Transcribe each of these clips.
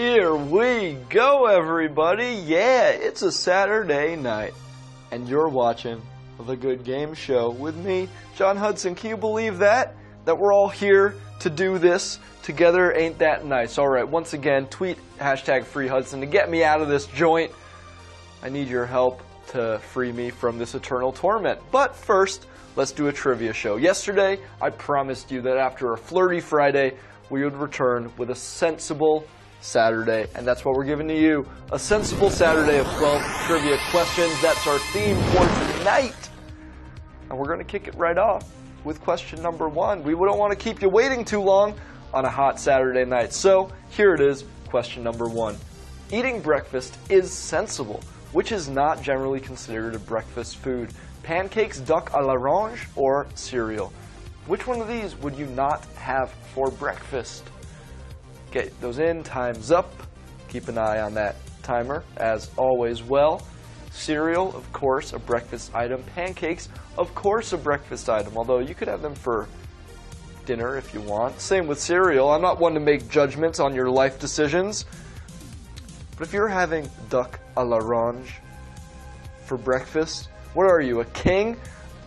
Here we go, everybody. Yeah, it's a Saturday night, and you're watching The Good Game Show with me, John Hudson. Can you believe that? That we're all here to do this together? Ain't that nice? All right, once again, tweet #FreeHudson to get me out of this joint. I need your help to free me from this eternal torment. But first, let's do a trivia show. Yesterday, I promised you that after a flirty Friday, we would return with a sensible Saturday, and that's what we're giving to you. A sensible Saturday of 12 trivia questions. That's our theme for tonight. And we're going to kick it right off with question number 1. We don't want to keep you waiting too long on a hot Saturday night. So here it is, question number 1. Eating breakfast is sensible, which is not generally considered a breakfast food. Pancakes, duck à l'orange, or cereal. Which one of these would you not have for breakfast? Get those in, time's up. Keep an eye on that timer, as always. Well, cereal, of course, a breakfast item. Pancakes, of course, a breakfast item, although you could have them for dinner if you want. Same with cereal. I'm not one to make judgments on your life decisions, but if you're having duck à l'orange for breakfast, what are you, a king?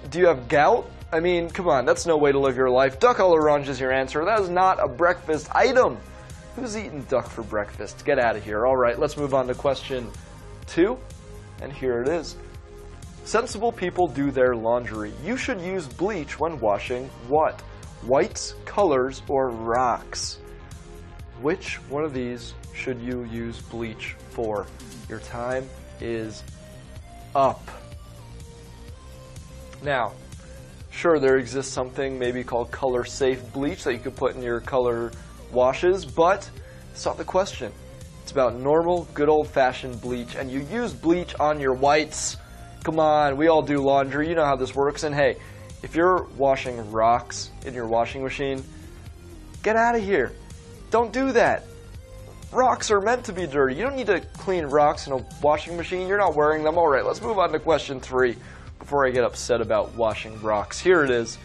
Do you have gout? I mean, come on, that's no way to live your life. Duck à l'orange is your answer. That is not a breakfast item. Who's eating duck for breakfast? Get out of here. All right, let's move on to question 2, and here it is. Sensible people do their laundry. You should use bleach when washing what? Whites, colors, or rocks? Which one of these should you use bleach for? Your time is up. Now, sure, there exists something maybe called color-safe bleach that you could put in your color washes, but it's not the question. It's about normal, good old-fashioned bleach, and you use bleach on your whites. Come on, we all do laundry. You know how this works. And hey, if you're washing rocks in your washing machine, get out of here. Don't do that. Rocks are meant to be dirty. You don't need to clean rocks in a washing machine. You're not wearing them. All right, let's move on to question 3 before I get upset about washing rocks. Here it is.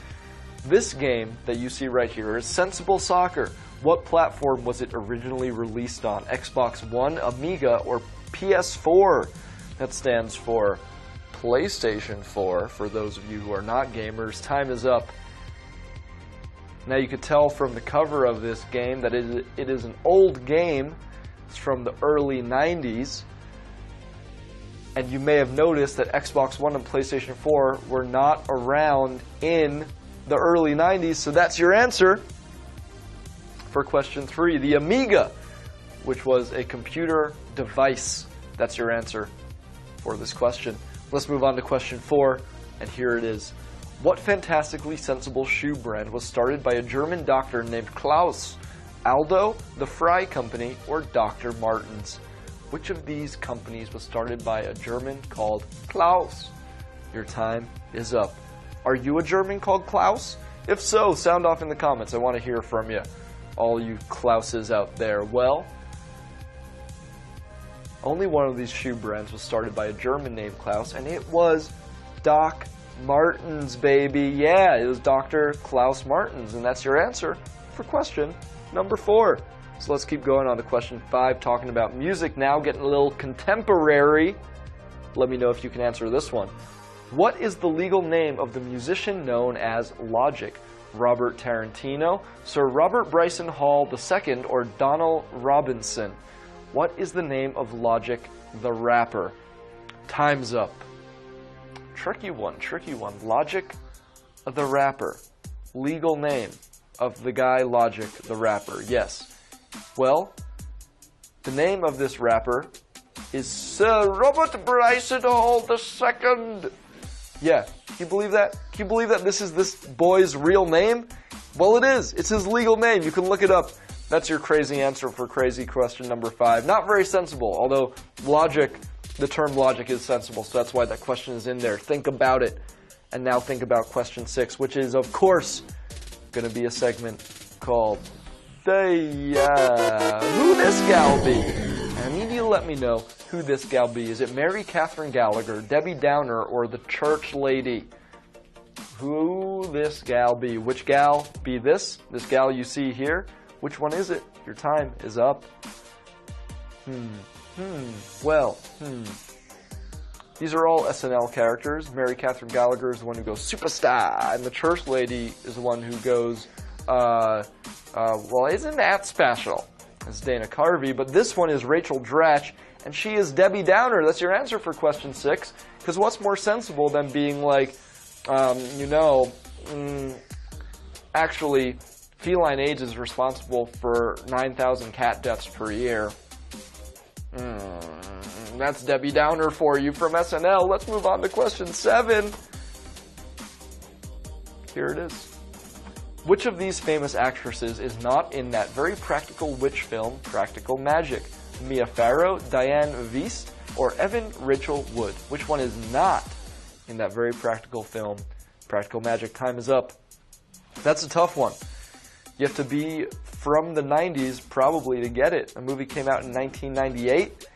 This game that you see right here is Sensible Soccer. What platform was it originally released on? Xbox One, Amiga, or PS4? That stands for PlayStation 4, for those of you who are not gamers. Time is up. Now you could tell from the cover of this game that it is an old game. It's from the early 90s. And you may have noticed that Xbox One and PlayStation 4 were not around in the early 90s, so that's your answer for question 3. The Amiga, which was a computer device. That's your answer for this question. Let's move on to question 4, and here it is. What fantastically sensible shoe brand was started by a German doctor named Klaus? Aldo, the Fry Company, or Dr. Martens? Which of these companies was started by a German called Klaus? Your time is up. Are you a German called Klaus? If so, sound off in the comments. I want to hear from you, all you Klauses out there. Well, only one of these shoe brands was started by a German named Klaus, and it was Doc Martens, baby. Yeah, it was Dr. Klaus Martens, and that's your answer for question number 4. So let's keep going on to question 5, talking about music now, getting a little contemporary. Let me know if you can answer this one. What is the legal name of the musician known as Logic? Robert Tarantino, Sir Robert Bryson Hall II, or Donald Robinson? What is the name of Logic the rapper? Time's up. Tricky one, tricky one. Logic the rapper. Legal name of the guy Logic the rapper. Yes. Well, the name of this rapper is Sir Robert Bryson Hall II. Yeah, can you believe that? Can you believe that this is this boy's real name? Well, it is. It's his legal name. You can look it up. That's your crazy answer for crazy question number 5. Not very sensible, although logic, the term logic is sensible, so that's why that question is in there. Think about it. And now think about question 6, which is, of course, going to be a segment called Who This Gal Be? And I need you to let me know who this gal be. Is it Mary Catherine Gallagher, Debbie Downer, or the church lady? Who this gal be? Which gal be this? This gal you see here? Which one is it? Your time is up. Well, These are all SNL characters. Mary Catherine Gallagher is the one who goes, superstar, and the church lady is the one who goes, well, isn't that special? It's Dana Carvey, but this one is Rachel Dratch, and she is Debbie Downer. That's your answer for question 6, because what's more sensible than being like, actually, feline AIDS is responsible for 9,000 cat deaths per year. That's Debbie Downer for you from SNL. Let's move on to question 7. Here it is. Which of these famous actresses is not in that very practical witch film, Practical Magic? Mia Farrow, Diane Wiest, or Evan Rachel Wood? Which one is not in that very practical film, Practical Magic? Time is up. That's a tough one. You have to be from the 90s probably to get it. The movie came out in 1998.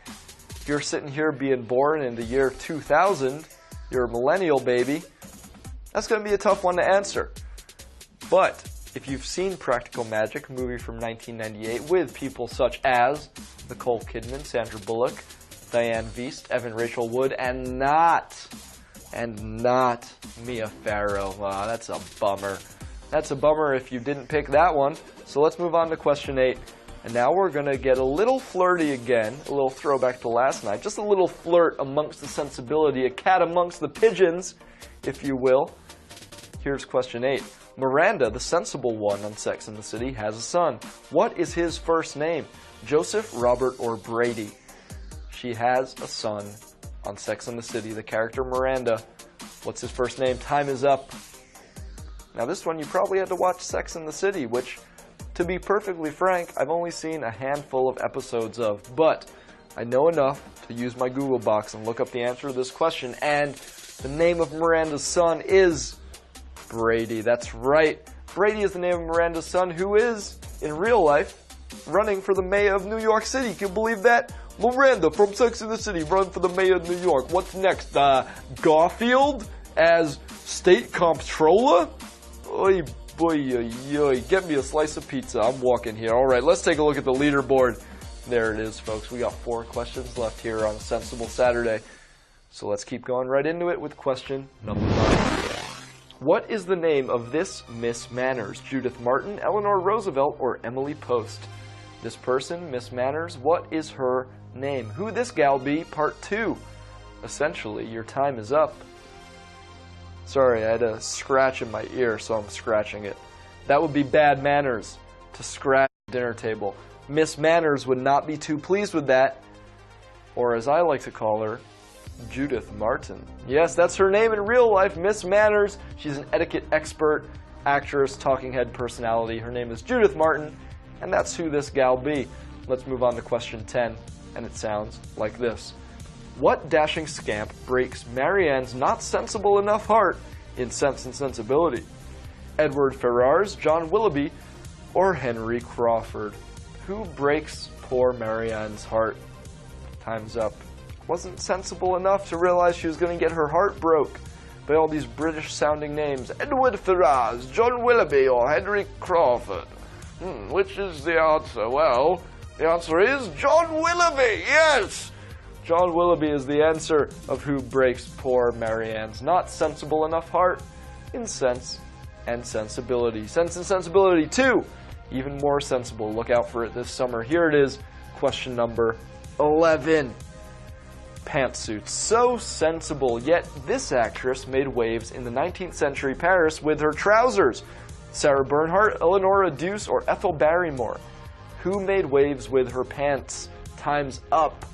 If you're sitting here being born in the year 2000, you're a millennial baby, that's going to be a tough one to answer. But if you've seen Practical Magic, a movie from 1998 with people such as Nicole Kidman, Sandra Bullock, Diane Wiest, Evan Rachel Wood, and not Mia Farrow. Wow, that's a bummer. That's a bummer if you didn't pick that one. So let's move on to question 8. And now we're going to get a little flirty again, a little throwback to last night, just a little flirt amongst the sensibility, a cat amongst the pigeons, if you will. Here's question 8. Miranda, the sensible one on Sex and the City, has a son. What is his first name? Joseph, Robert, or Brady? She has a son on Sex and the City, the character Miranda. What's his first name? Time is up. Now this one you probably had to watch Sex and the City, which, to be perfectly frank, I've only seen a handful of episodes of, but I know enough to use my Google box and look up the answer to this question, and the name of Miranda's son is Brady. That's right. Brady is the name of Miranda's son, who is, in real life, running for the mayor of New York City. Can you believe that? Miranda from Sex and the City run for the mayor of New York. What's next? Garfield as state comptroller? Oy, boy, oy, oy. Get me a slice of pizza. I'm walking here. All right, let's take a look at the leaderboard. There it is, folks. We got 4 questions left here on a Sensible Saturday. So let's keep going right into it with question number 9. What is the name of this Miss Manners? Judith Martin, Eleanor Roosevelt, or Emily Post? This person, Miss Manners, what is her name? Who this gal be? Part 2. Essentially, your time is up. Sorry, I had a scratch in my ear, so I'm scratching it. That would be bad manners, to scratch the dinner table. Miss Manners would not be too pleased with that. Or as I like to call her, Judith Martin. Yes, that's her name in real life, Miss Manners. She's an etiquette expert, actress, talking head personality. Her name is Judith Martin, and that's who this gal be. Let's move on to question 10, and it sounds like this. What dashing scamp breaks Marianne's not sensible enough heart in Sense and Sensibility? Edward Ferrars, John Willoughby, or Henry Crawford? Who breaks poor Marianne's heart? Time's up. Wasn't sensible enough to realize she was going to get her heart broke by all these British-sounding names. Edward Ferrars, John Willoughby, or Henry Crawford? Which is the answer? Well, the answer is John Willoughby, yes! John Willoughby is the answer of who breaks poor Marianne's not sensible enough heart in Sense and Sensibility. Sense and Sensibility 2, even more sensible. Look out for it this summer. Here it is, question number 11. Pantsuits. So sensible, yet this actress made waves in the 19th century Paris with her trousers. Sarah Bernhardt, Eleonora Duse, or Ethel Barrymore? Who made waves with her pants? Time's up.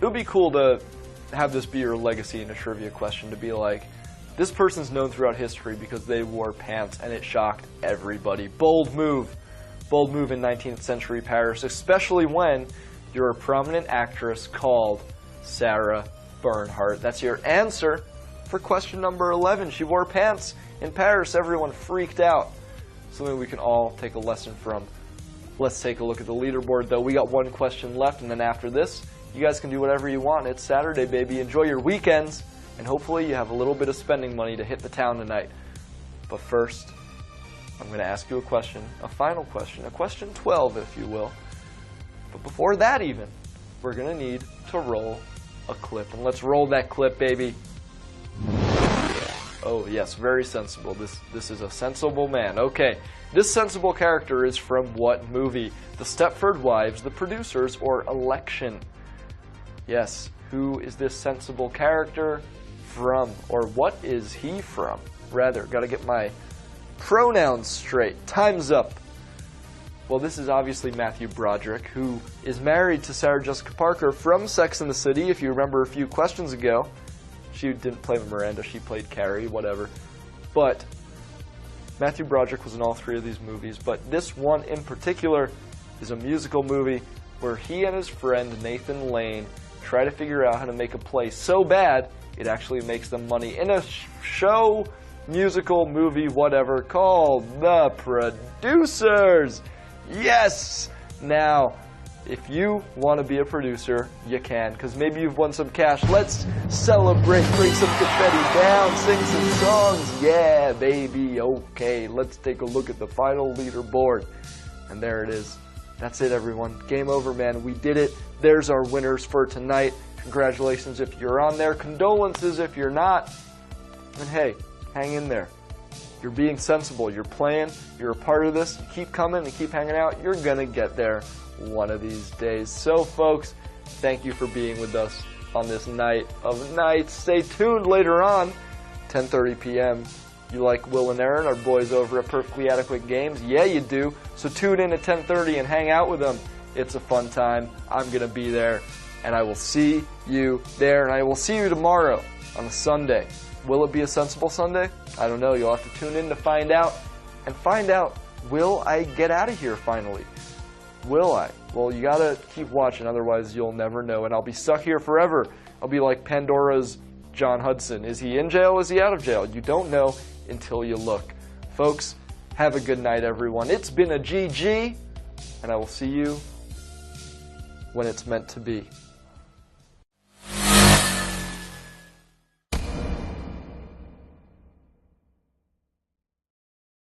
It would be cool to have this be your legacy in a trivia question, to be like, this person's known throughout history because they wore pants and it shocked everybody. Bold move. Bold move in 19th century Paris, especially when you're a prominent actress called Sarah Bernhardt. That's your answer for question number 11. She wore pants in Paris. Everyone freaked out. Something we can all take a lesson from. Let's take a look at the leaderboard, though. We got 1 question left, and then after this, you guys can do whatever you want. It's Saturday, baby. Enjoy your weekends, and hopefully you have a little bit of spending money to hit the town tonight. But first, I'm going to ask you a question, a final question, a question 12, if you will. But before that even, we're going to need to roll a clip. And let's roll that clip, baby. Oh, yes, very sensible. This is a sensible man. Okay, this sensible character is from what movie? The Stepford Wives, The Producers, or Election? Yes, who is this sensible character from? Or what is he from? Rather, gotta get my pronouns straight. Time's up. Well, this is obviously Matthew Broderick, who is married to Sarah Jessica Parker from Sex and the City, if you remember a few questions ago. She didn't play Miranda, she played Carrie, whatever. But Matthew Broderick was in all three of these movies, but this one in particular is a musical movie where he and his friend Nathan Lane try to figure out how to make a play so bad it actually makes them money in a show, musical, movie, whatever, called The Producers. Yes! Now, if you want to be a producer, you can, because maybe you've won some cash. Let's celebrate, bring some confetti down, sing some songs. Yeah, baby, okay. Let's take a look at the final leaderboard. And there it is. That's it, everyone. Game over, man. We did it. There's our winners for tonight. Congratulations if you're on there. Condolences if you're not. And hey, hang in there. You're being sensible. You're playing. You're a part of this. You keep coming and keep hanging out. You're going to get there one of these days. So, folks, thank you for being with us on this night of nights. Stay tuned later on, 10:30 p.m. You like Will and Aaron, our boys over at Perfectly Adequate Games? Yeah, you do. So tune in at 10:30 and hang out with them. It's a fun time. I'm going to be there, and I will see you there, and I will see you tomorrow on a Sunday. Will it be a sensible Sunday? I don't know. You'll have to tune in to find out. And find out, will I get out of here finally? Will I? Well, you gotta keep watching, otherwise you'll never know. And I'll be stuck here forever. I'll be like Pandora's John Hudson. Is he in jail? Is he out of jail? You don't know until you look. Folks, have a good night, everyone. It's been a GG, and I will see you when it's meant to be.